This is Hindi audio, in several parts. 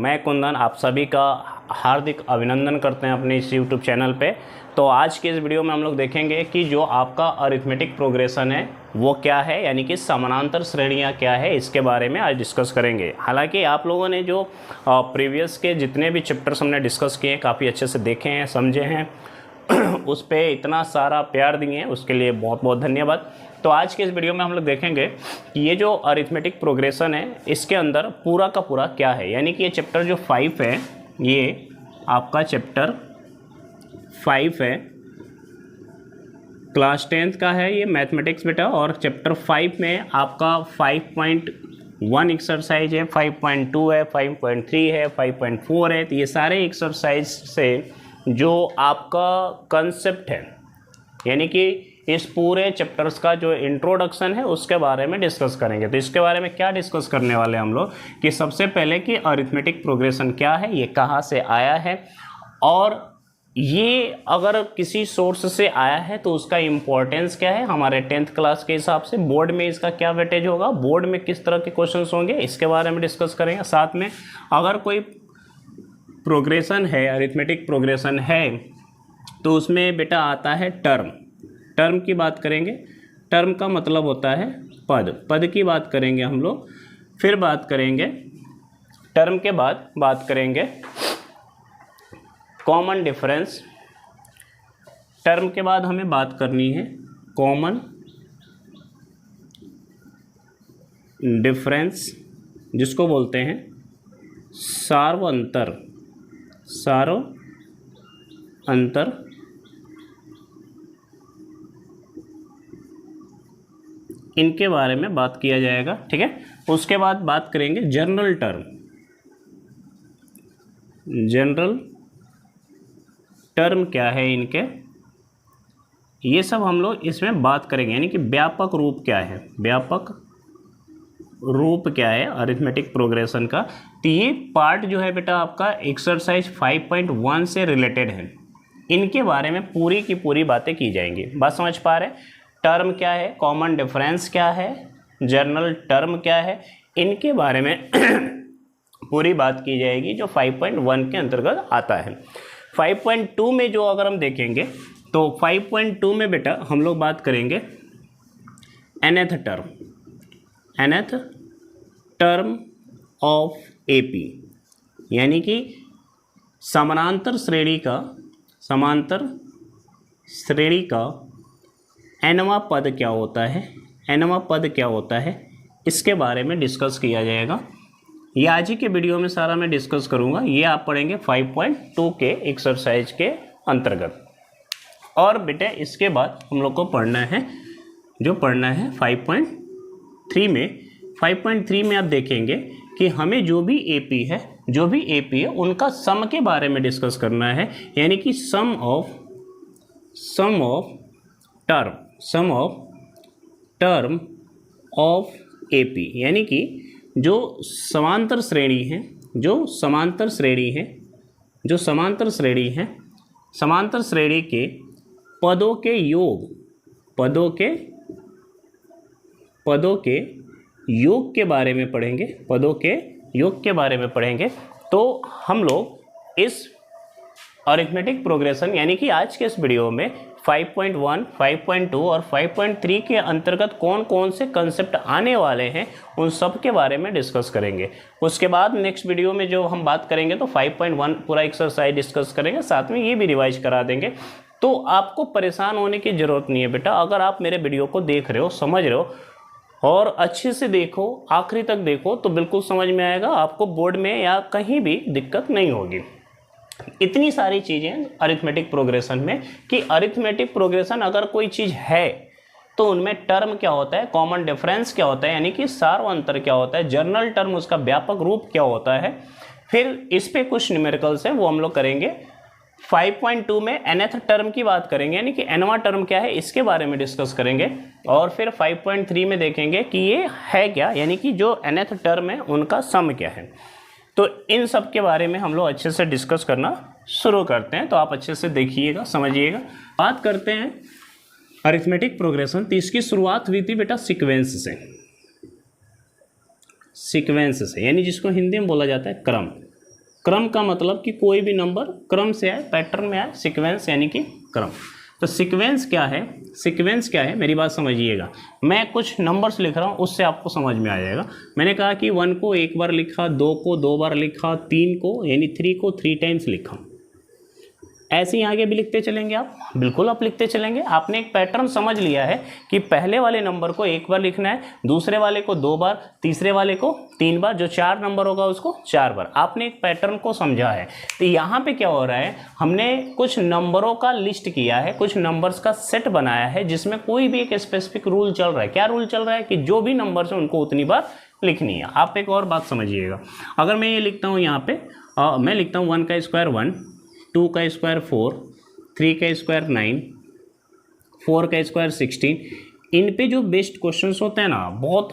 मैं कुंदन आप सभी का हार्दिक अभिनंदन करते हैं अपने इस YouTube चैनल पे। तो आज के इस वीडियो में हम लोग देखेंगे कि जो आपका अरिथमेटिक प्रोग्रेशन है वो क्या है, यानी कि समानांतर श्रेणियाँ क्या है, इसके बारे में आज डिस्कस करेंगे। हालांकि आप लोगों ने जो प्रीवियस के जितने भी चैप्टर्स हमने डिस्कस किए हैं काफ़ी अच्छे से देखे हैं, समझे हैं, उस पर इतना सारा प्यार दिए हैं, उसके लिए बहुत बहुत धन्यवाद। तो आज के इस वीडियो में हम लोग देखेंगे कि ये जो अरिथमेटिक प्रोग्रेशन है इसके अंदर पूरा का पूरा क्या है, यानी कि ये चैप्टर जो 5 है, ये आपका चैप्टर 5 है, क्लास 10th का है ये मैथमेटिक्स बेटा। और चैप्टर 5 में आपका 5.1 एक्सरसाइज है, 5.2 है, 5.3 है, 5.4 है। तो ये सारे एक्सरसाइज से जो आपका कंसेप्ट है, यानी कि इस पूरे चैप्टर्स का जो इंट्रोडक्शन है उसके बारे में डिस्कस करेंगे। तो इसके बारे में क्या डिस्कस करने वाले हम लोग कि सबसे पहले कि अरिथमेटिक प्रोग्रेशन क्या है, ये कहाँ से आया है, और ये अगर किसी सोर्स से आया है तो उसका इम्पोर्टेंस क्या है हमारे 10th क्लास के हिसाब से, बोर्ड में इसका क्या वेटेज होगा, बोर्ड में किस तरह के क्वेश्चंस होंगे, इसके बारे में डिस्कस करेंगे। साथ में अगर कोई प्रोग्रेशन है, अरिथमेटिक प्रोग्रेशन है, तो उसमें बेटा आता है टर्म की बात करेंगे। टर्म का मतलब होता है पद की बात करेंगे हम लोग। फिर बात करेंगे टर्म के बाद बात करेंगे कॉमन डिफरेंस। टर्म के बाद हमें बात करनी है कॉमन डिफरेंस, जिसको बोलते हैं सार्वअंतर। इनके बारे में बात किया जाएगा, ठीक है। उसके बाद बात करेंगे जनरल टर्म क्या है इनके, ये सब हम लोग इसमें बात करेंगे। यानी कि व्यापक रूप क्या है अरिथमेटिक प्रोग्रेशन का। तो ये पार्ट जो है बेटा आपका एक्सरसाइज 5.1 से रिलेटेड है, इनके बारे में पूरी की पूरी बातें की जाएंगी। बात समझ पा रहे हैं? टर्म क्या है, कॉमन डिफरेंस क्या है, जनरल टर्म क्या है, इनके बारे में पूरी बात की जाएगी जो 5.1 के अंतर्गत आता है। 5.2 में जो अगर हम देखेंगे तो 5.2 में बेटा हम लोग बात करेंगे nth टर्म ऑफ एपी, यानी कि समानांतर श्रेणी का nवां पद क्या होता है, इसके बारे में डिस्कस किया जाएगा। ये आज ही के वीडियो में सारा मैं डिस्कस करूंगा। ये आप पढ़ेंगे 5.2 के एक्सरसाइज के अंतर्गत। और बेटे इसके बाद हम लोग को पढ़ना है 5.3 में। 5.3 में आप देखेंगे कि हमें जो भी एपी है उनका सम के बारे में डिस्कस करना है, यानी कि सम ऑफ टर्म ऑफ एपी, यानी कि जो समांतर श्रेणी है, समांतर श्रेणी के पदों के योग के बारे में पढ़ेंगे। तो हम लोग इस अरिथमेटिक प्रोग्रेशन यानी कि आज के इस वीडियो में 5.1, 5.2 और 5.3 के अंतर्गत कौन कौन से कंसेप्ट आने वाले हैं उन सब के बारे में डिस्कस करेंगे। उसके बाद नेक्स्ट वीडियो में जो हम बात करेंगे तो 5.1 पूरा एक्सरसाइज डिस्कस करेंगे, साथ में ये भी रिवाइज करा देंगे। तो आपको परेशान होने की ज़रूरत नहीं है बेटा। अगर आप मेरे वीडियो को देख रहे हो, समझ रहे हो और अच्छे से देखो, आखिरी तक देखो, तो बिल्कुल समझ में आएगा, आपको बोर्ड में या कहीं भी दिक्कत नहीं होगी। इतनी सारी चीज़ें अरिथमेटिक प्रोग्रेशन में कि अरिथमेटिक प्रोग्रेशन अगर कोई चीज़ है तो उनमें टर्म क्या होता है, कॉमन डिफरेंस क्या होता है, यानी कि सार्वअंतर क्या होता है, जनरल टर्म उसका व्यापक रूप क्या होता है। फिर इस पे कुछ न्यूमेरिकल्स हैं वो हम लोग करेंगे। 5.2 में nth टर्म की बात करेंगे, यानी कि nवां टर्म क्या है इसके बारे में डिस्कस करेंगे। और फिर 5.3 में देखेंगे कि ये है क्या, यानी कि जो nth टर्म है उनका सम क्या है। तो इन सब के बारे में हम लोग अच्छे से डिस्कस करना शुरू करते हैं। तो आप अच्छे से देखिएगा, समझिएगा। बात करते हैं अरिथमेटिक प्रोग्रेशन। तो इसकी शुरुआत हुई थी बेटा सीक्वेंस से, यानी जिसको हिंदी में बोला जाता है क्रम। क्रम का मतलब कि कोई भी नंबर क्रम से आए, पैटर्न में आए, सीक्वेंस यानी कि क्रम। तो सीक्वेंस क्या है, सीक्वेंस क्या है, मेरी बात समझिएगा। मैं कुछ नंबर्स लिख रहा हूँ, उससे आपको समझ में आ जाएगा। मैंने कहा कि 1 को एक बार लिखा, 2 को 2 बार लिखा, 3 को यानी 3 को 3 टाइम्स लिखा। ऐसे ही आगे भी लिखते चलेंगे आप, बिल्कुल आप लिखते चलेंगे। आपने एक पैटर्न समझ लिया है कि पहले वाले नंबर को एक बार लिखना है, दूसरे वाले को 2 बार, तीसरे वाले को 3 बार, जो 4 नंबर होगा उसको 4 बार। आपने एक पैटर्न को समझा है। तो यहाँ पे क्या हो रहा है, हमने कुछ नंबरों का लिस्ट किया है, कुछ नंबर्स का सेट बनाया है, जिसमें कोई भी एक स्पेसिफिक रूल चल रहा है। क्या रूल चल रहा है कि जो भी नंबर्स हैं उनको उतनी बार लिखनी है। आप एक और बात समझिएगा, अगर मैं ये लिखता हूँ यहाँ पे, मैं लिखता हूँ 1 का स्क्वायर 1, 2 का स्क्वायर 4, 3 का स्क्वायर 9, 4 का स्क्वायर 16। इन पे जो बेस्ड क्वेश्चंस होते हैं ना, बहुत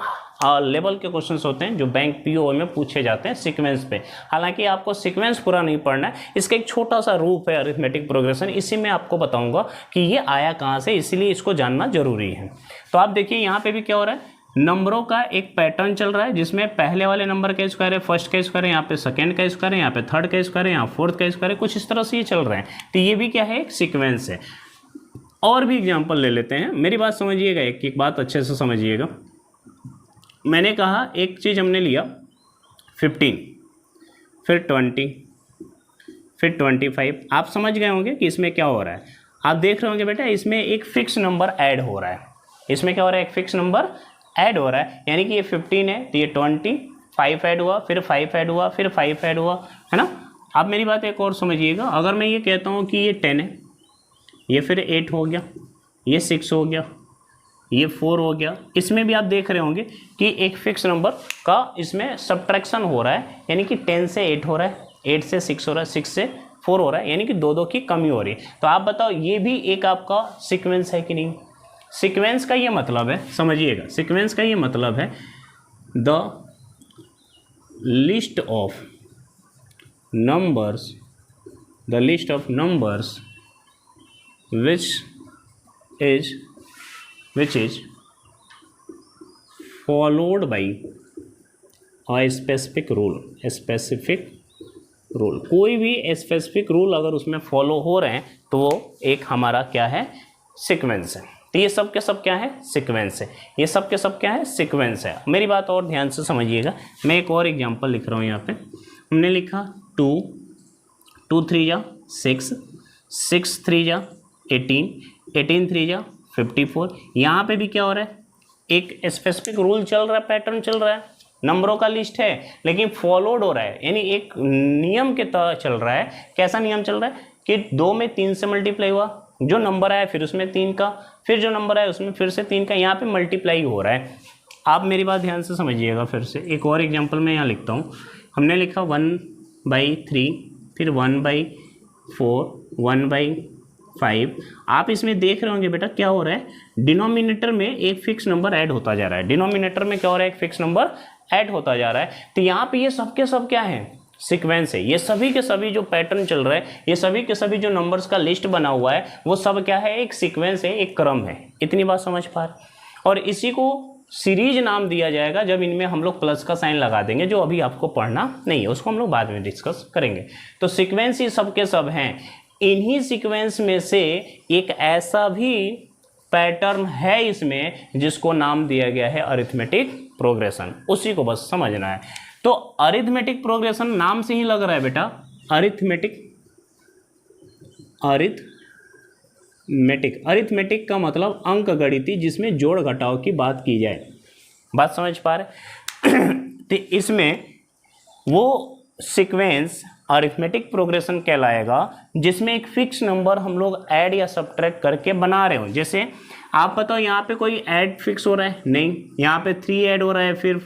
लेवल के क्वेश्चंस होते हैं जो बैंक पीओ में पूछे जाते हैं सीक्वेंस पे। हालांकि आपको सीक्वेंस पूरा नहीं पढ़ना है, इसका एक छोटा सा रूप है अरिथमेटिक प्रोग्रेशन, इसी में आपको बताऊंगा कि ये आया कहाँ से, इसलिए इसको जानना जरूरी है। तो आप देखिए यहाँ पे भी क्या हो रहा है, नंबरों का एक पैटर्न चल रहा है, जिसमें पहले वाले नंबर का स्क्वायर है, फर्स्ट का स्क्वायर है, यहाँ पे सेकंड का स्क्वायर है, यहाँ पे थर्ड का स्क्वायर है, यहाँ फोर्थ का स्क्वायर है, कुछ इस तरह से ये चल रहे हैं। तो ये भी क्या है, एक सीक्वेंस है। और भी एग्जांपल ले लेते हैं, मेरी बात समझिएगा, एक एक बात अच्छे से समझिएगा। मैंने कहा एक चीज़ हमने लिया 15, फिर 20, फिर 25। आप समझ गए होंगे कि इसमें क्या हो रहा है। आप देख रहे होंगे बेटा, इसमें एक फिक्स नंबर ऐड हो रहा है। इसमें क्या हो रहा है, एक फिक्स नंबर ऐड हो रहा है, यानी कि ये 15 है तो ये 25 ऐड हुआ, फिर 5 ऐड हुआ, फिर 5 ऐड हुआ, है ना। अब मेरी बात एक और समझिएगा, अगर मैं ये कहता हूँ कि ये 10 है, ये फिर 8 हो गया, ये 6 हो गया, ये 4 हो गया, इसमें भी आप देख रहे होंगे कि एक फिक्स नंबर का इसमें सब्ट्रैक्शन हो रहा है, यानी कि 10 से 8 हो रहा है, 8 से 6 हो रहा है, 6 से 4 हो रहा है, यानी कि 2 की कमी हो रही है। तो आप बताओ ये भी एक आपका सीक्वेंस है कि नहीं। सीक्वेंस का ये मतलब है, समझिएगा, सीक्वेंस का ये मतलब है the list of numbers, the list of numbers which is followed by a specific rule, a specific rule। कोई भी स्पेसिफिक रूल अगर उसमें फॉलो हो रहे हैं तो वो एक हमारा क्या है, सीक्वेंस है। तो ये सब के सब क्या है, सीक्वेंस है। ये सब के सब क्या है, सीक्वेंस है। मेरी बात और ध्यान से समझिएगा, मैं एक और एग्जांपल लिख रहा हूँ। यहाँ पे हमने लिखा 2, 2 3 जा 6, 6 3 जा 18, 18 3 जा 54। यहाँ पे भी क्या हो रहा है, एक स्पेसिफिक रूल चल रहा है, पैटर्न चल रहा है, नंबरों का लिस्ट है, लेकिन फॉलोड हो रहा है, यानी एक नियम के तहत चल रहा है। कैसा नियम चल रहा है कि 2 में 3 से मल्टीप्लाई हुआ, जो नंबर आया फिर उसमें 3 का, फिर जो नंबर आया उसमें फिर से 3 का, यहाँ पे मल्टीप्लाई हो रहा है। आप मेरी बात ध्यान से समझिएगा। फिर से एक और एग्जाम्पल मैं यहाँ लिखता हूँ। हमने लिखा 1/3, फिर 1/4, 1/5। आप इसमें देख रहे होंगे बेटा क्या हो रहा है, डिनोमिनेटर में एक फिक्स नंबर ऐड होता जा रहा है। डिनोमिनेटर में क्या हो रहा है, एक फिक्स नंबर ऐड होता जा रहा है। तो यहाँ पे ये सब के सब क्या है, सीक्वेंस है। ये सभी के सभी जो पैटर्न चल रहा है, ये सभी के सभी जो नंबर्स का लिस्ट बना हुआ है, वो सब क्या है, एक सीक्वेंस है, एक क्रम है। इतनी बात समझ पा रहे। और इसी को सीरीज नाम दिया जाएगा जब इनमें हम लोग प्लस का साइन लगा देंगे, जो अभी आपको पढ़ना नहीं है, उसको हम लोग बाद में डिस्कस करेंगे। तो सीक्वेंस ही सब के सब हैं। इन्हीं सीक्वेंस में से एक ऐसा भी पैटर्न है इसमें जिसको नाम दिया गया है अरिथमेटिक प्रोग्रेशन। उसी को बस समझना है। तो अरिथमेटिक प्रोग्रेशन नाम से ही लग रहा है बेटा, अरिथमेटिक का मतलब अंक गणिती, जिसमें जोड़ घटाव की बात की जाए। बात समझ पा रहे। तो इसमें वो सीक्वेंस अरिथमेटिक प्रोग्रेशन कहलाएगा जिसमें एक फिक्स नंबर हम लोग ऐड या सब्ट्रैक्ट करके बना रहे हो। जैसे आप बताओ यहाँ पे कोई ऐड फिक्स हो रहा है, नहीं। यहाँ पे 3 ऐड हो रहा है, फिर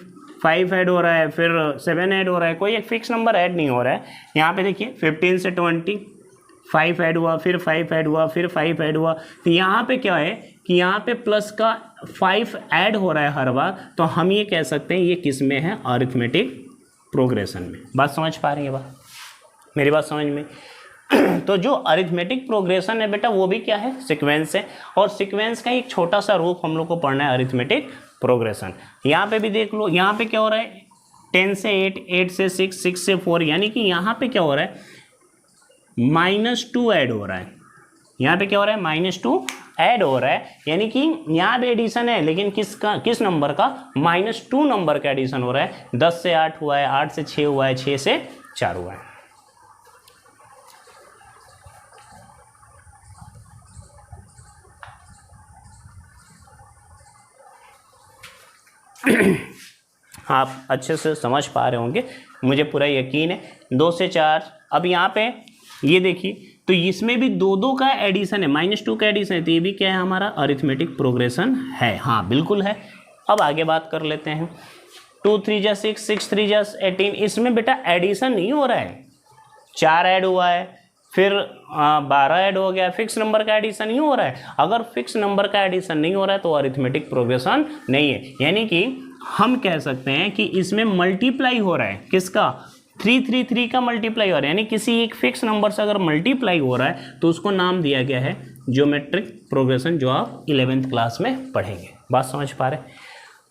5 ऐड हो रहा है, फिर 7 ऐड हो रहा है, कोई एक फिक्स नंबर ऐड नहीं हो रहा है। यहाँ पे देखिए 15 से 20, 5 ऐड हुआ, फिर 5 ऐड हुआ, फिर 5 ऐड हुआ। तो यहाँ पे क्या है कि यहाँ पे प्लस का 5 ऐड हो रहा है हर बार। तो हम ये कह सकते हैं ये किस में है, अरिथमेटिक प्रोग्रेशन में। बात समझ पा रही है बात, मेरी बात समझ में। तो जो अरिथमेटिक प्रोग्रेशन है बेटा, वो भी क्या है, सीक्वेंस है। और सीक्वेंस का एक छोटा सा रूप हम लोग को पढ़ना है, अरिथमेटिक प्रोग्रेशन। यहाँ पे भी देख लो, यहाँ पे क्या हो रहा है, 10 से 8, 8 से 6, 6 से 4, यानी कि यहाँ पे क्या हो रहा है, -2 ऐड हो रहा है। यहाँ पे क्या हो रहा है, -2 ऐड हो रहा है, यानी कि यहाँ पे एडिशन है, लेकिन किस नंबर का, -2 नंबर का एडिशन हो रहा है। 10 से 8 हुआ है, 8 से 6 हुआ है, 6 से 4 हुआ है। आप अच्छे से समझ पा रहे होंगे, मुझे पूरा यकीन है। 2 से 4, अब यहाँ पे ये देखिए, तो इसमें भी 2 का एडिशन है, -2 का एडिशन है, तो ये भी क्या है, हमारा अरिथमेटिक प्रोग्रेशन है। हाँ बिल्कुल है। अब आगे बात कर लेते हैं। 2 3 जा 6, 6 3 जा 18, इसमें बेटा एडिशन नहीं हो रहा है, 4 ऐड हुआ है, फिर 12 ऐड हो गया, फिक्स नंबर का एडिशन नहीं हो रहा है। अगर फिक्स नंबर का एडिशन नहीं हो रहा है तो अरिथमेटिक प्रोग्रेशन नहीं है, यानी कि हम कह सकते हैं कि इसमें मल्टीप्लाई हो रहा है, किसका, 3 का मल्टीप्लाई हो रहा है, यानी किसी एक फिक्स नंबर से अगर मल्टीप्लाई हो रहा है तो उसको नाम दिया गया है ज्योमेट्रिक प्रोग्रेशन, जो आप 11th क्लास में पढ़ेंगे। बात समझ पा रहे हैं।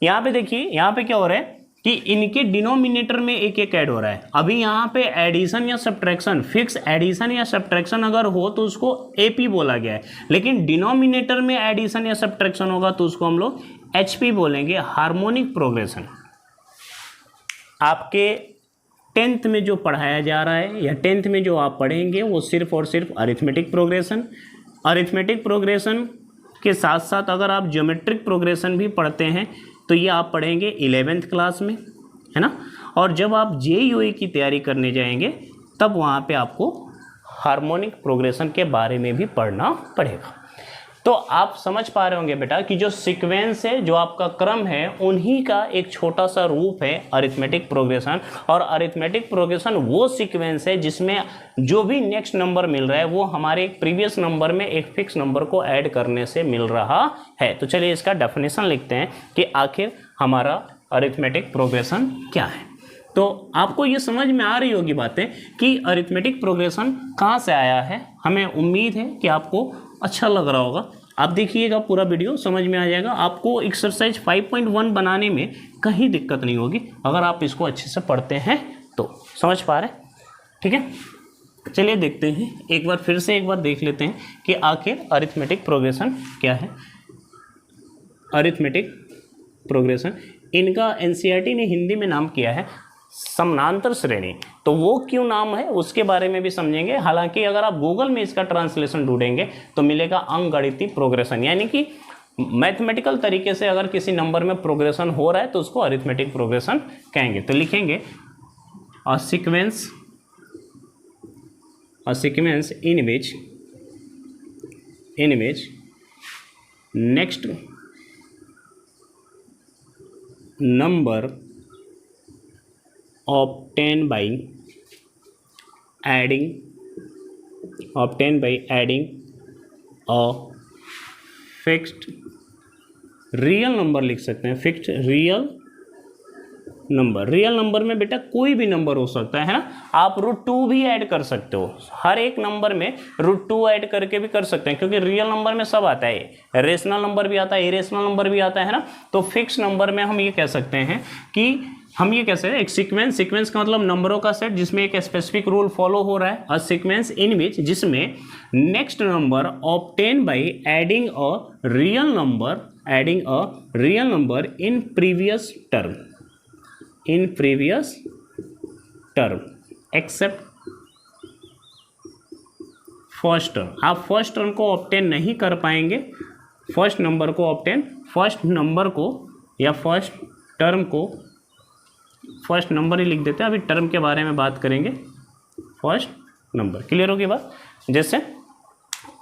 यहाँ पे देखिए, यहाँ पे क्या हो रहा है कि इनके डिनोमिनेटर में एक एक ऐड हो रहा है। अभी यहाँ पे एडिशन या सब्ट्रैक्शन, फिक्स एडिशन या सब्ट्रैक्शन अगर हो तो उसको एपी बोला गया है, लेकिन डिनोमिनेटर में एडिशन या सब्ट्रैक्शन होगा तो उसको हम लोग एचपी बोलेंगे, हार्मोनिक प्रोग्रेशन। आपके 10th में जो पढ़ाया जा रहा है या 10th में जो आप पढ़ेंगे वो सिर्फ और सिर्फ अरिथमेटिक प्रोग्रेशन के साथ साथ अगर आप ज्योमेट्रिक प्रोग्रेशन भी पढ़ते हैं तो ये आप पढ़ेंगे 11th क्लास में, है ना। और जब आप जेईई की तैयारी करने जाएंगे तब वहाँ पे आपको हार्मोनिक प्रोग्रेशन के बारे में भी पढ़ना पड़ेगा। तो आप समझ पा रहे होंगे बेटा कि जो सीक्वेंस है, जो आपका क्रम है, उन्हीं का एक छोटा सा रूप है अरिथमेटिक प्रोग्रेशन। और अरिथमेटिक प्रोग्रेशन वो सीक्वेंस है जिसमें जो भी नेक्स्ट नंबर मिल रहा है वो हमारे एक प्रीवियस नंबर में एक फिक्स नंबर को ऐड करने से मिल रहा है। तो चलिए इसका डेफिनेशन लिखते हैं कि आखिर हमारा अरिथमेटिक प्रोग्रेशन क्या है। तो आपको ये समझ में आ रही होगी बातें कि अरिथमेटिक प्रोग्रेशन कहाँ से आया है। हमें उम्मीद है कि आपको अच्छा लग रहा होगा। आप देखिएगा पूरा वीडियो, समझ में आ जाएगा। आपको एक्सरसाइज 5.1 बनाने में कहीं दिक्कत नहीं होगी अगर आप इसको अच्छे से पढ़ते हैं तो। समझ पा रहे हैं, ठीक है। चलिए देखते हैं, एक बार फिर से एक बार देख लेते हैं कि आखिर अरिथमेटिक प्रोग्रेशन क्या है। अरिथमेटिक प्रोग्रेशन, इनका एनसीईआरटी ने हिंदी में नाम किया है समानांतर श्रेणी। तो वो क्यों नाम है उसके बारे में भी समझेंगे। हालांकि अगर आप गूगल में इसका ट्रांसलेशन ढूंढेंगे तो मिलेगा अंकगणितीय प्रोग्रेशन, यानी कि मैथमेटिकल तरीके से अगर किसी नंबर में प्रोग्रेशन हो रहा है तो उसको अरिथमेटिक प्रोग्रेशन कहेंगे। तो लिखेंगे a sequence in which next number obtained by adding a fixed real number लिख सकते हैं। फिक्स्ड रियल नंबर में बेटा कोई भी नंबर हो सकता है ना। आप √2 भी ऐड कर सकते हो, हर एक नंबर में √2 ऐड करके भी कर सकते हैं, क्योंकि रियल नंबर में सब आता है, रेशनल नंबर भी आता है, इरेशनल नंबर भी आता है ना। तो फिक्स नंबर में हम ये कह सकते हैं कि एक सीक्वेंस का मतलब नंबरों का सेट जिसमें एक स्पेसिफिक रूल फॉलो हो रहा है। अ सीक्वेंस इन विच, जिसमें next number obtain by adding a real number in previous term accept first term. आप फर्स्ट टर्म को ऑब्टेन नहीं कर पाएंगे, फर्स्ट नंबर को या फर्स्ट टर्म को, फर्स्ट नंबर ही लिख देते हैं, अभी टर्म के बारे में बात करेंगे। फर्स्ट नंबर, क्लियर होगी बात। जैसे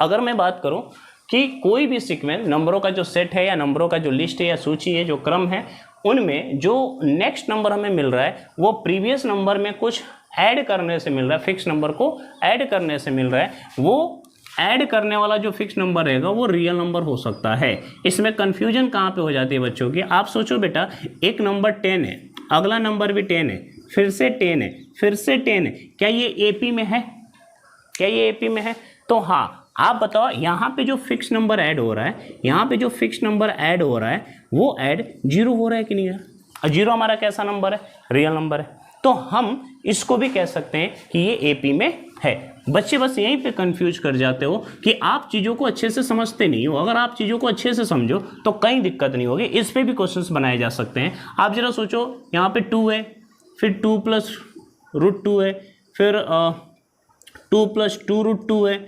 अगर मैं बात करूं कि कोई भी सीक्वेंस, नंबरों का जो सेट है या नंबरों का जो लिस्ट है या सूची है, जो क्रम है, उनमें जो नेक्स्ट नंबर हमें मिल रहा है वो प्रीवियस नंबर में कुछ ऐड करने से मिल रहा है, फिक्स नंबर को ऐड करने से मिल रहा है। वो ऐड करने वाला जो फिक्स नंबर रहेगा वो रियल नंबर हो सकता है। इसमें कंफ्यूजन कहाँ पे हो जाती है बच्चों की। आप सोचो बेटा, एक नंबर 10 है, अगला नंबर भी 10 है, फिर से 10 है, फिर से 10 है, क्या ये एपी में है? तो हाँ, आप बताओ यहाँ पे जो फिक्स नंबर ऐड हो रहा है, वो ऐड 0 हो रहा है कि नहीं है? जीरो हमारा कैसा नंबर है, रियल नंबर है, तो हम इसको भी कह सकते हैं कि ये एपी में है। बच्चे बस यहीं पे कंफ्यूज कर जाते हो कि आप चीज़ों को अच्छे से समझते नहीं हो। अगर आप चीज़ों को अच्छे से समझो तो कहीं दिक्कत नहीं होगी, इस पे भी क्वेश्चंस बनाए जा सकते हैं। आप जरा सोचो, यहाँ पे 2 है, फिर 2 + √2 है, फिर 2 + 2√2 है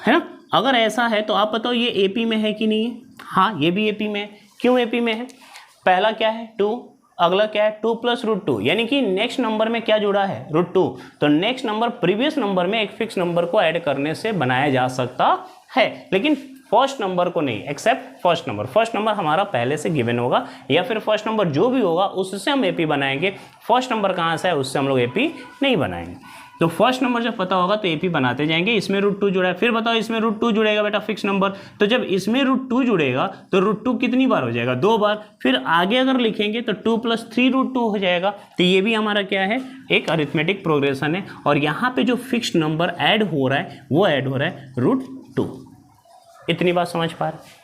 ना। अगर ऐसा है तो आप बताओ ये एपी में है कि नहीं है? हाँ, ये भी एपी में है। क्यों एपी में है? पहला क्या है 2, अगला क्या है 2 + √2, यानी कि नेक्स्ट नंबर में क्या जुड़ा है √2, तो नेक्स्ट नंबर प्रीवियस नंबर में एक फिक्स नंबर को ऐड करने से बनाया जा सकता है, लेकिन फर्स्ट नंबर को नहीं, accept first number. First number हमारा पहले से गिवन होगा, या फिर फर्स्ट नंबर जो भी होगा उससे हम एपी बनाएंगे। फर्स्ट नंबर कहाँ से है उससे हम लोग एपी नहीं बनाएंगे। तो फर्स्ट नंबर जब पता होगा तो एपी बनाते जाएंगे। इसमें √2 जुड़ा है, फिर बताओ इसमें √2 जुड़ेगा बेटा फिक्स नंबर, तो जब इसमें √2 जुड़ेगा तो √2 कितनी बार हो जाएगा? 2 बार। फिर आगे अगर लिखेंगे तो 2 + 3√2 हो जाएगा। तो ये भी हमारा क्या है, एक अरिथमेटिक प्रोग्रेशन है। और यहाँ पे जो फिक्स नंबर ऐड हो रहा है वो ऐड हो रहा है √2। इतनी बात समझ पा रहे?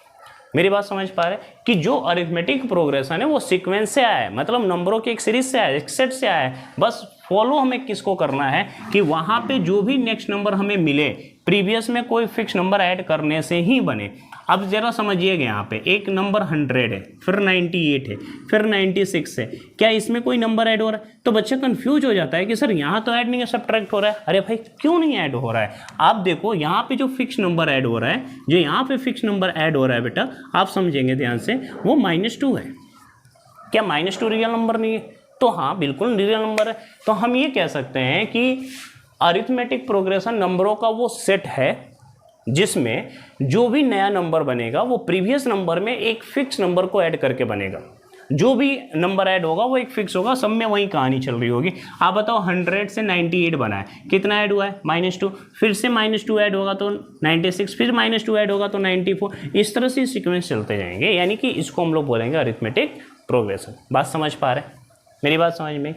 मेरी बात समझ पा रहे कि जो अरिथमेटिक प्रोग्रेशन है वो सीक्वेंस से आया है, मतलब नंबरों की एक सीरीज से आया है, एक सेट से आया है। बस फॉलो हमें किसको करना है कि वहां पे जो भी नेक्स्ट नंबर हमें मिले प्रीवियस में कोई फिक्स नंबर ऐड करने से ही बने। अब जरा समझिएगा, यहाँ पे एक नंबर 100 है, फिर 98 है, फिर 96 है, क्या इसमें कोई नंबर ऐड हो रहा है? तो बच्चा कंफ्यूज हो जाता है कि सर यहाँ तो ऐड नहीं है, सब्ट्रैक्ट हो रहा है। अरे भाई क्यों नहीं ऐड हो रहा है? आप देखो यहाँ पे जो फिक्स नंबर ऐड हो रहा है, जो यहाँ पे फिक्स नंबर ऐड हो रहा है बेटा, आप समझेंगे ध्यान से, वो -2 है। क्या -2 रियल नंबर नहीं है? तो हाँ बिल्कुल रियल नंबर है। तो हम ये कह सकते हैं कि अरिथमेटिक प्रोग्रेशन नंबरों का वो सेट है जिसमें जो भी नया नंबर बनेगा वो प्रीवियस नंबर में एक फिक्स नंबर को ऐड करके बनेगा। जो भी नंबर ऐड होगा वो एक फिक्स होगा, सब में वही कहानी चल रही होगी। आप बताओ 100 से 98 बना है, कितना ऐड हुआ है? -2। फिर से -2 ऐड होगा तो 96, फिर -2 ऐड होगा तो 94। इस तरह से सीक्वेंस चलते जाएंगे, यानी कि इसको हम लोग बोलेंगे अरिथमेटिक प्रोग्रेशन। बात समझ पा रहे हैं? मेरी बात समझ में?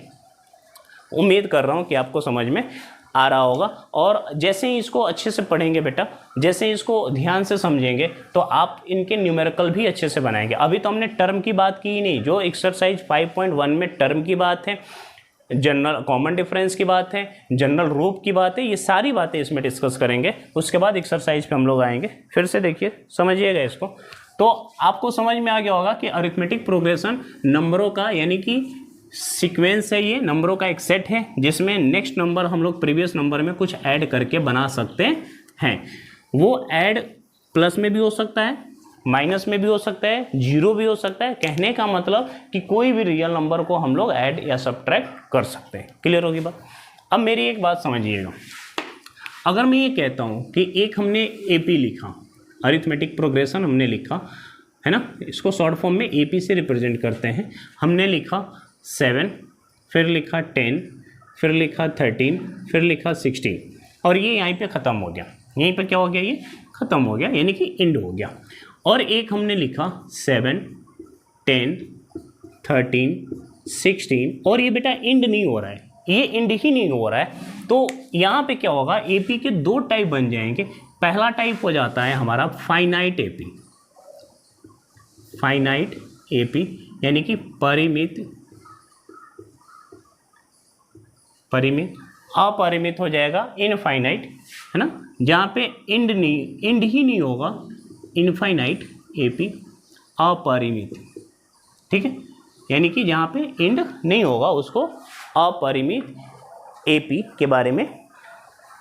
उम्मीद कर रहा हूँ कि आपको समझ में आ रहा होगा। और जैसे ही इसको अच्छे से पढ़ेंगे बेटा, जैसे ही इसको ध्यान से समझेंगे तो आप इनके न्यूमेरिकल भी अच्छे से बनाएंगे। अभी तो हमने टर्म की बात की ही नहीं, जो एक्सरसाइज 5.1 में टर्म की बात है, जनरल कॉमन डिफरेंस की बात है, जनरल रूप की बात है, ये सारी बातें इसमें डिस्कस करेंगे। उसके बाद एक्सरसाइज पे हम लोग आएंगे। फिर से देखिए, समझिएगा इसको, तो आपको समझ में आ गया होगा कि अरिथमेटिक प्रोग्रेशन नंबरों का, यानी कि सीक्वेंस है, ये नंबरों का एक सेट है जिसमें नेक्स्ट नंबर हम लोग प्रीवियस नंबर में कुछ ऐड करके बना सकते हैं। वो ऐड प्लस में भी हो सकता है, माइनस में भी हो सकता है, जीरो भी हो सकता है। कहने का मतलब कि कोई भी रियल नंबर को हम लोग ऐड या सब्ट्रैक्ट कर सकते हैं। क्लियर होगी बात? अब मेरी एक बात समझिएगा, अगर मैं ये कहता हूँ कि एक हमने एपी लिखा, अरिथमेटिक प्रोग्रेशन हमने लिखा है ना, इसको शॉर्ट फॉर्म में एपी से रिप्रेजेंट करते हैं। हमने लिखा 7, फिर लिखा 10, फिर लिखा 13, फिर लिखा 16, और ये यहीं पे ख़त्म हो गया। यहीं पे क्या हो गया? ये ख़त्म हो गया, यानी कि एंड हो गया। और एक हमने लिखा 7, 10, 13, 16, और ये बेटा एंड नहीं हो रहा है, ये एंड ही नहीं हो रहा है। तो यहाँ पे क्या होगा? एपी के 2 टाइप बन जाएंगे। पहला टाइप हो जाता है हमारा फाइनाइट एपी, फाइनाइट एपी यानी कि परिमित, परिमित। अपरिमित हो जाएगा इनफाइनाइट, है ना, जहाँ पे एंड ही नहीं होगा, इनफाइनाइट एपी अपरिमित। ठीक है, यानी कि जहाँ पे एंड नहीं होगा उसको अपरिमित एपी के बारे में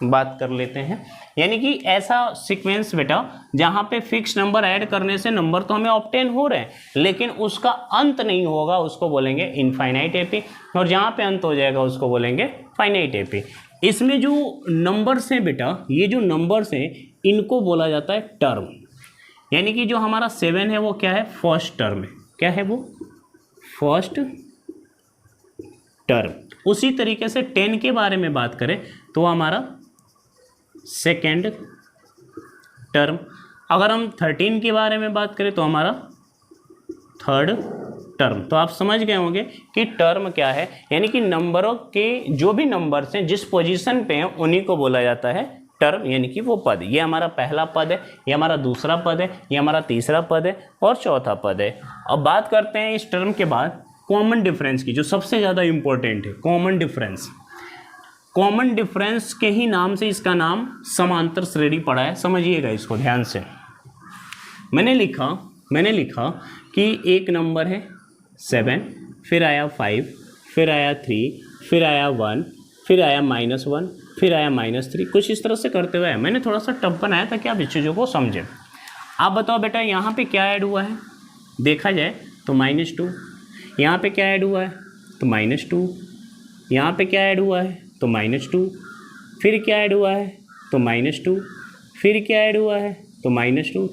बात कर लेते हैं। यानी कि ऐसा सीक्वेंस बेटा जहाँ पे फिक्स नंबर ऐड करने से नंबर तो हमें ऑब्टेन हो रहे हैं, लेकिन उसका अंत नहीं होगा, उसको बोलेंगे इनफाइनाइट एपी। और जहाँ पे अंत हो जाएगा उसको बोलेंगे फाइनाइट एपी। इसमें जो नंबर्स हैं बेटा, ये जो नंबर्स हैं इनको बोला जाता है टर्म। यानी कि जो हमारा 7 है वो क्या है? फर्स्ट टर्म है। क्या है वो? First term. उसी तरीके से 10 के बारे में बात करें तो हमारा सेकेंड टर्म। अगर हम 13 के बारे में बात करें तो हमारा थर्ड टर्म। तो आप समझ गए होंगे कि टर्म क्या है, यानी कि नंबरों के जो भी नंबर्स हैं जिस पोजीशन पे हैं उन्हीं को बोला जाता है टर्म, यानी कि वो पद। ये हमारा पहला पद है, ये हमारा दूसरा पद है, ये हमारा तीसरा पद है और चौथा पद है। अब बात करते हैं इस टर्म के बाद कॉमन डिफरेंस की, जो सबसे ज़्यादा इंपॉर्टेंट है, कॉमन डिफरेंस। कॉमन डिफरेंस के ही नाम से इसका नाम समांतर श्रेणी पड़ा है। समझिएगा इसको ध्यान से। मैंने लिखा कि एक नंबर है 7, फिर आया 5, फिर आया 3, फिर आया 1, फिर आया -1, फिर आया -3, कुछ इस तरह से करते हुए मैंने थोड़ा सा टफ बनाया ताकि आप इस चीज़ों को समझें। आप बताओ बेटा यहाँ पे क्या ऐड हुआ है, देखा जाए तो -2, यहाँ पे क्या ऐड हुआ है तो -2, यहाँ पे क्या ऐड हुआ है तो -2, फिर क्या ऐड हुआ है तो -2, फिर क्या ऐड हुआ है तो -2।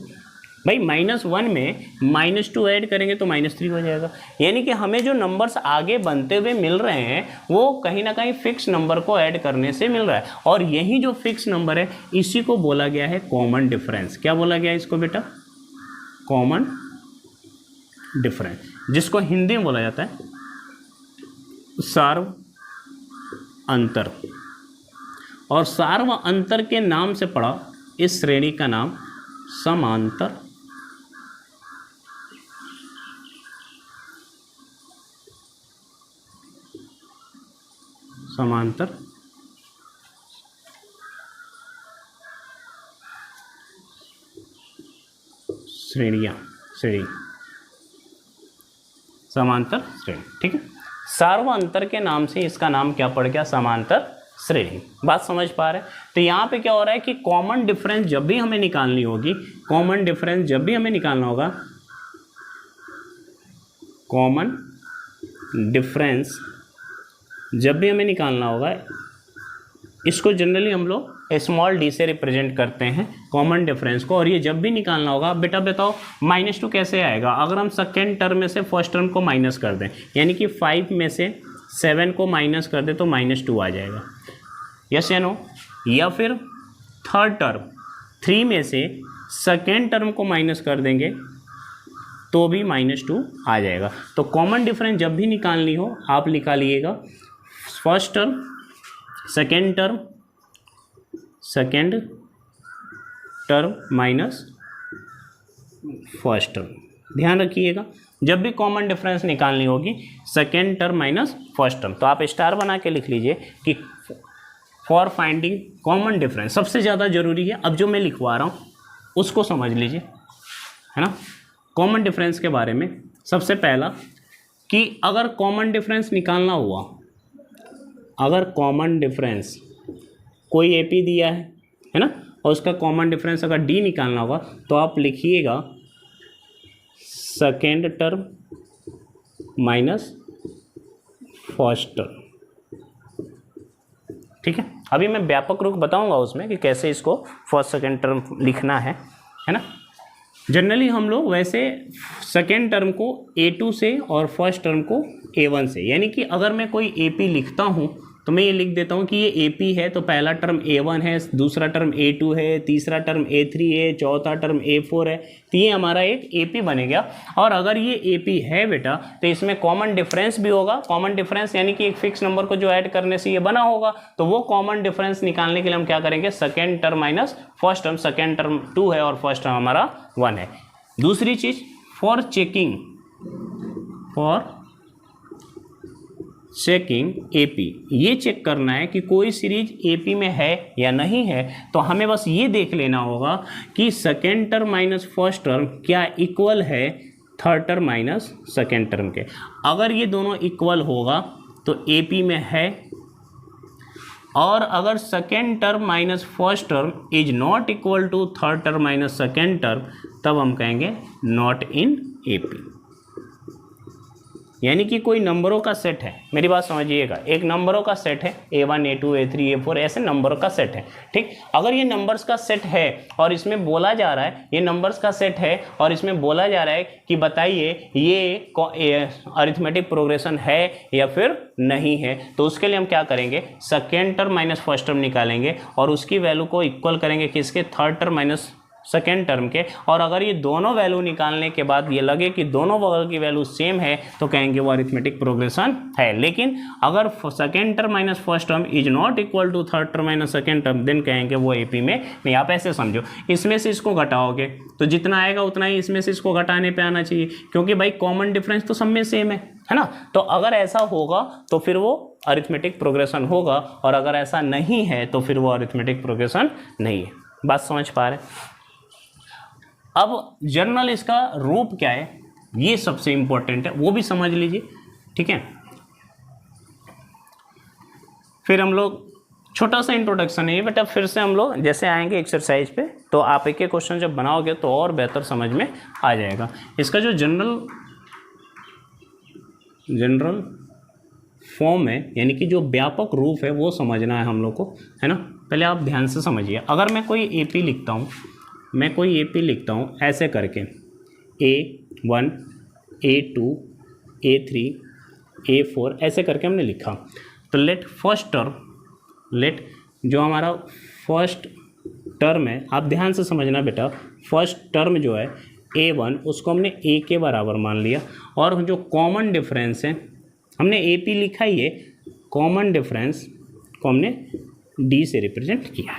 भाई -1 में -2 ऐड करेंगे तो -3 हो जाएगा। यानी कि हमें जो नंबर्स आगे बनते हुए मिल रहे हैं वो कहीं ना कहीं फिक्स नंबर को ऐड करने से मिल रहा है, और यही जो फिक्स नंबर है इसी को बोला गया है कॉमन डिफरेंस। क्या बोला गया है इसको बेटा? कॉमन डिफरेंस, जिसको हिंदी में बोला जाता है सार्व अंतर। और सार्व अंतर के नाम से पड़ा इस श्रेणी का नाम समांतर श्रेणी, समांतर श्रेणी। ठीक है, सार्व अंतर के नाम से इसका नाम क्या पड़ गया? समांतर श्रेणी। बात समझ पा रहे हैं? तो यहाँ पे क्या हो रहा है कि कॉमन डिफरेंस जब भी हमें निकालनी होगी, कॉमन डिफरेंस जब भी हमें निकालना होगा, कॉमन डिफरेंस जब भी हमें निकालना होगा, इसको जनरली हम लोग स्मॉल डी से रिप्रेजेंट करते हैं कॉमन डिफरेंस को। और ये जब भी निकालना होगा, बेटा बताओ -2 कैसे आएगा? अगर हम सेकेंड टर्म में से फर्स्ट टर्म को माइनस कर दें, यानी कि 5 में से 7 को माइनस कर दें तो -2 आ जाएगा, यस या नो? या फिर थर्ड टर्म 3 में से सेकेंड टर्म को माइनस कर देंगे तो भी -2 आ जाएगा। तो कॉमन डिफरेंस जब भी निकालनी हो आप निकालिएगा first term, second term minus first term. ध्यान रखिएगा, जब भी कॉमन डिफरेंस निकालनी होगी second term minus first term. तो आप स्टार बना के लिख लीजिए कि फॉर फाइंडिंग कॉमन डिफरेंस सबसे ज़्यादा ज़रूरी है। अब जो मैं लिखवा रहा हूँ उसको समझ लीजिए, है ना। कॉमन डिफरेंस के बारे में सबसे पहला कि अगर कॉमन डिफरेंस निकालना हुआ, अगर कॉमन डिफरेंस कोई एपी दिया है ना, और उसका कॉमन डिफरेंस अगर डी निकालना होगा तो आप लिखिएगा second term minus first term. ठीक है, अभी मैं व्यापक रूप बताऊंगा उसमें कि कैसे इसको फर्स्ट सेकेंड टर्म लिखना है ना। जनरली हम लोग वैसे सेकेंड टर्म को A2 से और फर्स्ट टर्म को A1 से, यानी कि अगर मैं कोई AP लिखता हूँ तो मैं ये लिख देता हूँ कि ये AP है तो पहला टर्म A1 है, दूसरा टर्म A2 है, तीसरा टर्म A3 है, चौथा टर्म A4 है। तो ये हमारा एक AP बनेगा। और अगर ये AP है बेटा तो इसमें कॉमन डिफरेंस भी होगा। कॉमन डिफरेंस यानी कि एक फिक्स नंबर को जो ऐड करने से ये बना होगा, तो वो कॉमन डिफरेंस निकालने के लिए हम क्या करेंगे? Second term minus first term. Second term 2 है और फर्स्ट टर्म हमारा 1 है। दूसरी चीज, फॉर चेकिंग AP, ये चेक करना है कि कोई सीरीज AP में है या नहीं है। तो हमें बस ये देख लेना होगा कि second term minus first term क्या इक्वल है third term minus second term के। अगर ये दोनों इक्वल होगा तो AP में है, और अगर second term minus first term is not equal to third term minus second term, तब हम कहेंगे नॉट इन AP। यानी कि कोई नंबरों का सेट है, मेरी बात समझिएगा, एक नंबरों का सेट है A1 A2 A3 A4 ऐसे नंबरों का सेट है। ठीक, अगर ये नंबर्स का सेट है और इसमें बोला जा रहा है, ये नंबर्स का सेट है और इसमें बोला जा रहा है कि बताइए ये अरिथमेटिक प्रोग्रेशन है या फिर नहीं है, तो उसके लिए हम क्या करेंगे? Second term minus first term निकालेंगे और उसकी वैल्यू को इक्वल करेंगे किसके? Third term minus second term के। और अगर ये दोनों वैल्यू निकालने के बाद ये लगे कि दोनों बगल की वैल्यू सेम है तो कहेंगे वो अरिथमेटिक प्रोग्रेशन है। लेकिन अगर second term minus first term is not equal to third term minus second term, then कहेंगे वो AP में नहीं। आप ऐसे समझो, इसमें से इसको घटाओगे तो जितना आएगा उतना ही इसमें से इसको घटाने पे आना चाहिए, क्योंकि भाई कॉमन डिफरेंस तो सब में सेम है। है ना। तो अगर ऐसा होगा तो फिर वो अरिथमेटिक प्रोग्रेशन होगा, और अगर ऐसा नहीं है तो फिर वो अरिथमेटिक प्रोग्रेशन नहीं है। बात समझ पा रहे हैं। अब जनरल इसका रूप क्या है ये सबसे इंपॉर्टेंट है, वो भी समझ लीजिए, ठीक है। फिर हम लोग छोटा सा इंट्रोडक्शन है बेटा, फिर से हम लोग जैसे आएंगे एक्सरसाइज पे, तो आप एक एक क्वेश्चन जब बनाओगे तो और बेहतर समझ में आ जाएगा। इसका जो जनरल फॉर्म है, यानी कि जो व्यापक रूप है, वो समझना है हम लोग को, है ना। पहले आप ध्यान से समझिए। अगर मैं कोई AP लिखता हूँ, ऐसे करके A1 A2 A3 A4 ऐसे करके हमने लिखा, तो लेट जो हमारा फर्स्ट टर्म है, आप ध्यान से समझना बेटा, फर्स्ट टर्म जो है A1 उसको हमने A के बराबर मान लिया, और जो कॉमन डिफरेंस है हमने AP लिखा ही है, कॉमन डिफरेंस को हमने D से रिप्रेजेंट किया।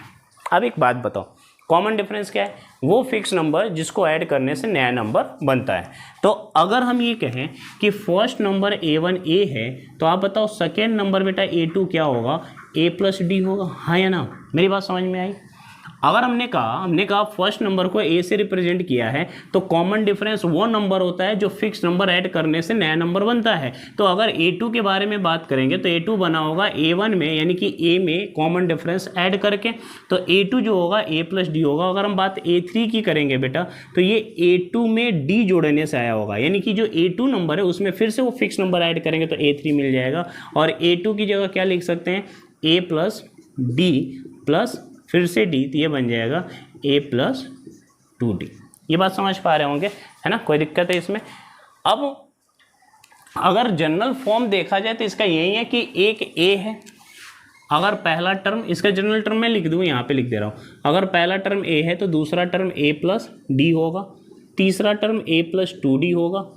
अब एक बात बताओ, कॉमन डिफरेंस क्या है? वो फिक्स नंबर जिसको ऐड करने से नया नंबर बनता है। तो अगर हम ये कहें कि फर्स्ट नंबर A1 A है, तो आप बताओ सेकेंड नंबर बेटा A2 क्या होगा? A प्लस D होगा, हाँ या ना? मेरी बात समझ में आई? अगर हमने कहा फर्स्ट नंबर को A से रिप्रेजेंट किया है, तो कॉमन डिफरेंस वो नंबर होता है जो फिक्स नंबर ऐड करने से नया नंबर बनता है। तो अगर A2 के बारे में बात करेंगे तो A2 बना होगा A1 में, यानी कि A में कॉमन डिफरेंस ऐड करके, तो A2 जो होगा A प्लस D होगा। अगर हम बात A3 की करेंगे बेटा, तो ये A2 में D जोड़ने से आया होगा, यानी कि जो A2 नंबर है उसमें फिर से वो फिक्स नंबर ऐड करेंगे तो A3 मिल जाएगा। और A2 की जगह क्या लिख सकते हैं? A प्लस D प्लस फिर से D, तो ये बन जाएगा A प्लस 2D। ये बात समझ पा रहे होंगे, है ना? कोई दिक्कत है इसमें? अब अगर जनरल फॉर्म देखा जाए तो इसका यही है कि एक A है, अगर पहला टर्म, इसका जनरल टर्म मैं लिख दूँ, यहाँ पे लिख दे रहा हूँ। अगर पहला टर्म A है तो दूसरा टर्म A प्लस D होगा, तीसरा टर्म A प्लस 2D होगा,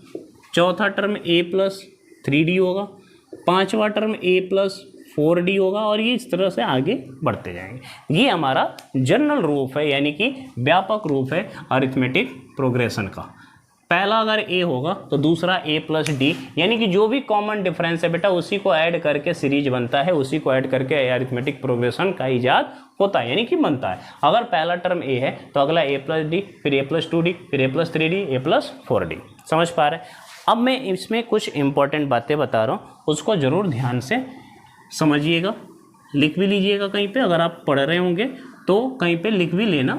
चौथा टर्म A प्लस 3D होगा, पाँचवा टर्म A प्लस 4D होगा, और ये इस तरह से आगे बढ़ते जाएंगे। ये हमारा जनरल रूप है, यानी कि व्यापक रूप है अरिथमेटिक प्रोग्रेशन का। पहला अगर A होगा तो दूसरा A प्लस D, यानी कि जो भी कॉमन डिफरेंस है बेटा उसी को ऐड करके सीरीज बनता है, उसी को ऐड करके अरिथमेटिक प्रोग्रेशन का इजाद होता है, यानी कि बनता है। अगर पहला टर्म A है तो अगला A प्लस D, फिर A प्लस 2D, फिर A plus 3D, A plus 4D। समझ पा रहे हैं? अब मैं इसमें कुछ इंपॉर्टेंट बातें बता रहा हूँ, उसको ज़रूर ध्यान से समझिएगा, लिख भी लीजिएगा कहीं पे। अगर आप पढ़ रहे होंगे तो कहीं पे लिख भी लेना,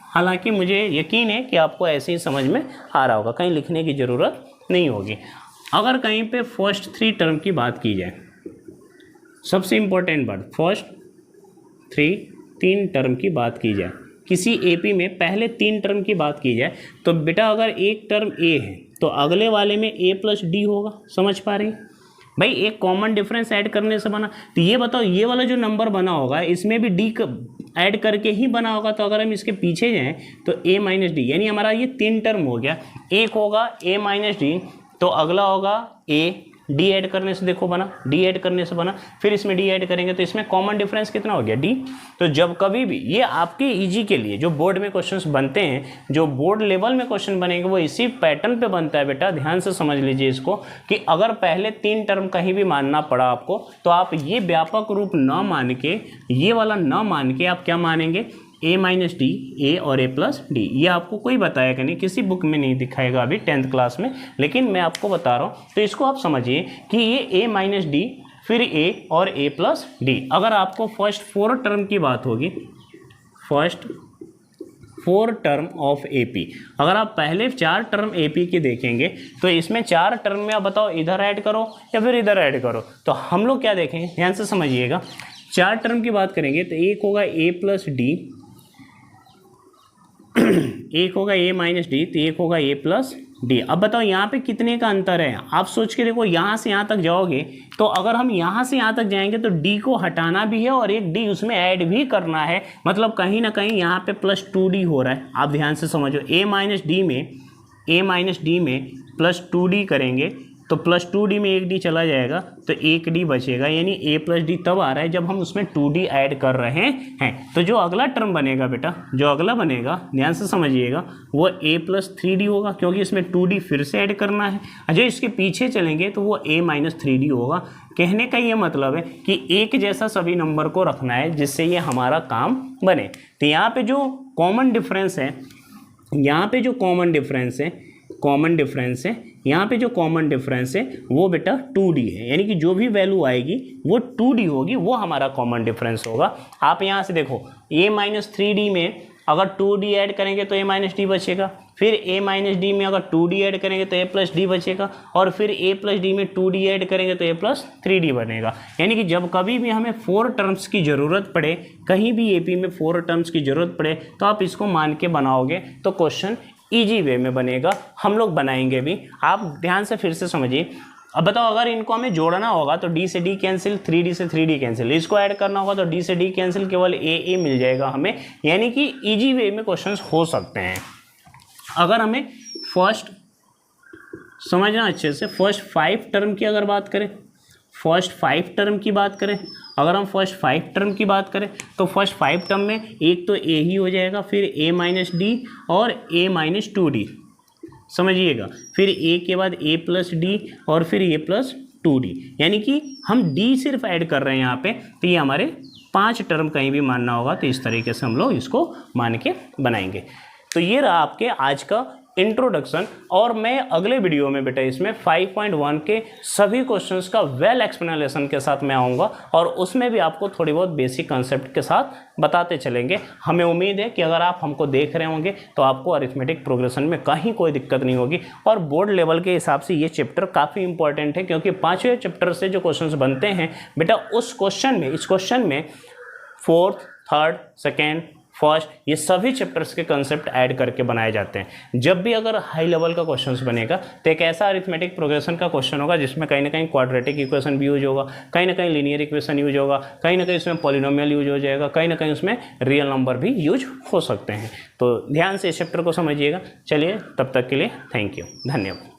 हालांकि मुझे यकीन है कि आपको ऐसे ही समझ में आ रहा होगा, कहीं लिखने की ज़रूरत नहीं होगी। अगर कहीं पे फर्स्ट 3 टर्म की बात की जाए, सबसे इम्पोर्टेंट बात, फर्स्ट 3 टर्म की बात की जाए, किसी AP में पहले 3 टर्म की बात की जाए, तो बेटा अगर एक टर्म A है तो अगले वाले में A प्लस D होगा। समझ पा रही भाई? एक कॉमन डिफरेंस ऐड करने से बना, तो ये बताओ ये वाला जो नंबर बना होगा इसमें भी D ऐड करके ही बना होगा। तो अगर हम इसके पीछे जाएं तो A माइनस D, यानी हमारा ये 3 टर्म हो गया। एक होगा A माइनस D, तो अगला होगा A, D ऐड करने से देखो बना, D ऐड करने से बना, फिर इसमें D ऐड करेंगे तो इसमें कॉमन डिफरेंस कितना हो गया? D। तो जब कभी भी ये आपके इजी के लिए जो बोर्ड में क्वेश्चंस बनते हैं, जो बोर्ड लेवल में क्वेश्चन बनेंगे, वो इसी पैटर्न पे बनता है बेटा। ध्यान से समझ लीजिए इसको, कि अगर पहले 3 टर्म कहीं भी मानना पड़ा आपको, तो आप ये व्यापक रूप न मान के, ये वाला न मान के आप क्या मानेंगे? A माइनस D, A और A प्लस D। ये आपको कोई बताएगा नहीं, किसी बुक में नहीं दिखाएगा अभी 10th क्लास में, लेकिन मैं आपको बता रहा हूँ। तो इसको आप समझिए कि ये A माइनस D, फिर A और A प्लस D। अगर आपको फर्स्ट 4 टर्म की बात होगी, फर्स्ट 4 टर्म ऑफ AP, अगर आप पहले 4 टर्म AP की देखेंगे तो इसमें 4 टर्म में आप बताओ इधर ऐड करो या फिर इधर ऐड करो। तो हम लोग क्या देखेंगे, ध्यान से समझिएगा। 4 टर्म की बात करेंगे तो एक होगा A प्लस D, एक होगा A माइनस D, तो एक होगा A प्लस D। अब बताओ यहाँ पे कितने का अंतर है? आप सोच के देखो, यहाँ से यहाँ तक जाओगे तो अगर हम यहाँ से यहाँ तक जाएंगे तो D को हटाना भी है और एक D उसमें ऐड भी करना है, मतलब कहीं ना कहीं यहाँ पे प्लस 2D हो रहा है। आप ध्यान से समझो, A माइनस D में प्लस 2D करेंगे तो प्लस 2d में 1d चला जाएगा तो 1d बचेगा, यानी a प्लस डी तब आ रहा है जब हम उसमें 2d ऐड कर रहे हैं। तो जो अगला टर्म बनेगा बेटा, जो अगला बनेगा ध्यान से समझिएगा, वो a प्लस 3d होगा क्योंकि इसमें 2d फिर से ऐड करना है। जो इसके पीछे चलेंगे तो वो a माइनस 3d होगा। कहने का ये मतलब है कि एक जैसा सभी नंबर को रखना है जिससे ये हमारा काम बने। तो यहाँ पे जो कॉमन डिफरेंस है, यहाँ पे जो कॉमन डिफरेंस है यहाँ पे जो कॉमन डिफरेंस है वो बेटा 2d है, यानी कि जो भी वैल्यू आएगी वो 2d होगी, वो हमारा कॉमन डिफरेंस होगा। आप यहाँ से देखो a माइनस 3d में अगर 2d ऐड करेंगे तो a माइनस डी बचेगा, फिर a माइनस डी में अगर 2d ऐड करेंगे तो a प्लस डी बचेगा, और फिर a प्लस डी में 2d ऐड करेंगे तो a प्लस 3d बनेगा। यानी कि जब कभी भी हमें 4 टर्म्स की ज़रूरत पड़े, कहीं भी AP में 4 टर्म्स की ज़रूरत पड़े, तो आप इसको मान के बनाओगे तो क्वेश्चन ईजी वे में बनेगा। हम लोग बनाएंगे भी, आप ध्यान से फिर से समझिए। अब बताओ अगर इनको हमें जोड़ना होगा तो d से d कैंसिल, 3d से 3d कैंसिल, इसको ऐड करना होगा तो d से d कैंसिल, केवल a मिल जाएगा हमें। यानी कि इजी वे में क्वेश्चंस हो सकते हैं। अगर हमें फर्स्ट समझना अच्छे से, फर्स्ट 5 टर्म की अगर बात करें, फर्स्ट 5 टर्म की बात करें, अगर हम फर्स्ट 5 टर्म की बात करें तो फर्स्ट 5 टर्म में एक तो a ही हो जाएगा, फिर a माइनस डी और a माइनस 2d, समझिएगा, फिर a के बाद a प्लस डी और फिर a प्लस 2d, यानी कि हम d सिर्फ ऐड कर रहे हैं यहाँ पे। तो ये हमारे 5 टर्म कहीं भी मानना होगा तो इस तरीके से हम लोग इसको मान के बनाएंगे। तो ये रहा आपके आज का इंट्रोडक्शन, और मैं अगले वीडियो में बेटा इसमें 5.1 के सभी क्वेश्चंस का वेल एक्सप्लेनेशन के साथ मैं आऊँगा, और उसमें भी आपको थोड़ी बहुत बेसिक कंसेप्ट के साथ बताते चलेंगे। हमें उम्मीद है कि अगर आप हमको देख रहे होंगे तो आपको अरिथमेटिक प्रोग्रेशन में कहीं कोई दिक्कत नहीं होगी। और बोर्ड लेवल के हिसाब से ये चैप्टर काफ़ी इंपॉर्टेंट है, क्योंकि 5वें चैप्टर से जो क्वेश्चन बनते हैं बेटा, उस क्वेश्चन में, इस क्वेश्चन में 4th, 3rd, 2nd, फर्स्ट, ये सभी चैप्टर्स के कंसेप्ट ऐड करके बनाए जाते हैं। जब भी अगर हाई लेवल का क्वेश्चंस बनेगा तो एक ऐसा अरिथमेटिक प्रोग्रेशन का क्वेश्चन होगा जिसमें कहीं ना कहीं क्वाड्रेटिक इक्वेशन भी यूज होगा, कहीं ना कहीं लीनियर इक्वेशन यूज होगा, कहीं ना कहीं उसमें पॉलिनोमियल यूज हो जाएगा, कहीं ना कहीं उसमें रियल नंबर भी यूज हो सकते हैं। तो ध्यान से इस चैप्टर को समझिएगा। चलिए तब तक के लिए थैंक यू, धन्यवाद।